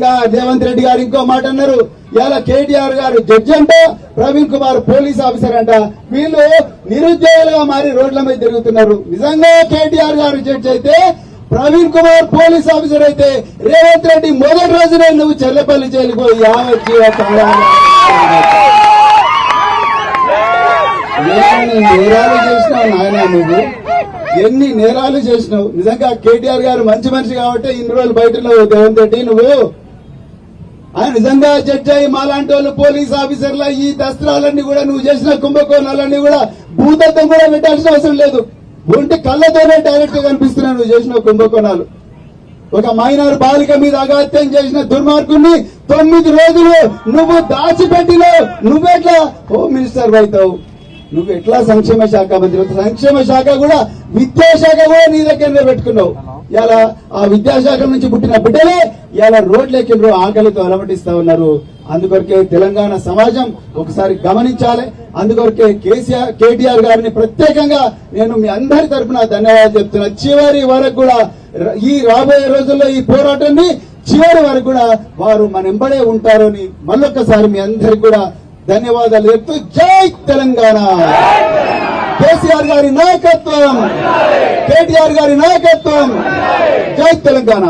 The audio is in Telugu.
నిజంగా రేవంత్ రెడ్డి గారు ఇంకో మాట అన్నారు, ఇలా కేటీఆర్ గారు జడ్జి అంట, ప్రవీణ్ కుమార్ పోలీస్ ఆఫీసర్ అంట, వీళ్ళు నిరుద్యోగులుగా మారి రోడ్ల మీద తిరుగుతున్నారు. నిజంగా కేటీఆర్ గారు జడ్జి అయితే, ప్రవీణ్ కుమార్ పోలీస్ ఆఫీసర్ అయితే, రేవంత్ రెడ్డి మొదటి రోజునే నువ్వు చెల్లపల్లి జైలుపోయి ఎన్ని నేరాలు చేసినావు నాయన, నువ్వు ఎన్ని నేరాలు చేసినావు. నిజంగా కేటీఆర్ గారు మంచి మనిషి కాబట్టి ఇన్ని రోజులు బయట రేవంత్ రెడ్డి నువ్వు ఆయన నిజంగా జడ్జి అయ్యి మాలాంటి వాళ్ళు పోలీస్ ఆఫీసర్ల ఈ దస్త్రాలన్నీ కూడా నువ్వు చేసిన కుంభకోణాలన్నీ కూడా భూతత్వం కూడా పెట్టాల్సిన అవసరం లేదు. ఒంటి కళ్ళతోనే డైరెక్ట్ గా కనిపిస్తున్నాయి నువ్వు చేసిన కుంభకోణాలు. ఒక మైనర్ బాలిక మీద అగాత్యం చేసిన దుర్మార్గుని 9 రోజులు నువ్వు దాచిపెట్టినావు. నువ్వెట్లా హోమ్ మినిస్టర్ అవుతావు, నువ్వు ఎట్లా సంక్షేమ శాఖ మంత్రి, సంక్షేమ శాఖ కూడా విద్యాశాఖ కూడా నీ దగ్గరనే పెట్టుకున్నావు. ఇలా ఆ విద్యాశాఖ నుంచి పుట్టిన బిడ్డలే ఇలా రోడ్లెక్కిండ్రు, ఆకలితో అలమటిస్తా ఉన్నారు. అందుకొరకే తెలంగాణ సమాజం ఒకసారి గమనించాలి. అందుకొరకే కేటీఆర్ గారిని ప్రత్యేకంగా నేను మీ అందరి తరఫున ధన్యవాదాలు చెప్తున్నా. చివరి వరకు కూడా ఈ రాబోయే రోజుల్లో ఈ పోరాటాన్ని చివరి వరకు కూడా వారు మన వెంబడే ఉంటారు అని మళ్ళొక్కసారి మీ అందరికి కూడా ధన్యవాదాలు చెప్తూ జై తెలంగాణ. కేసీఆర్ గారి నాయకత్వం, కేటీఆర్ గారి నాయకత్వం, జై తెలంగాణ.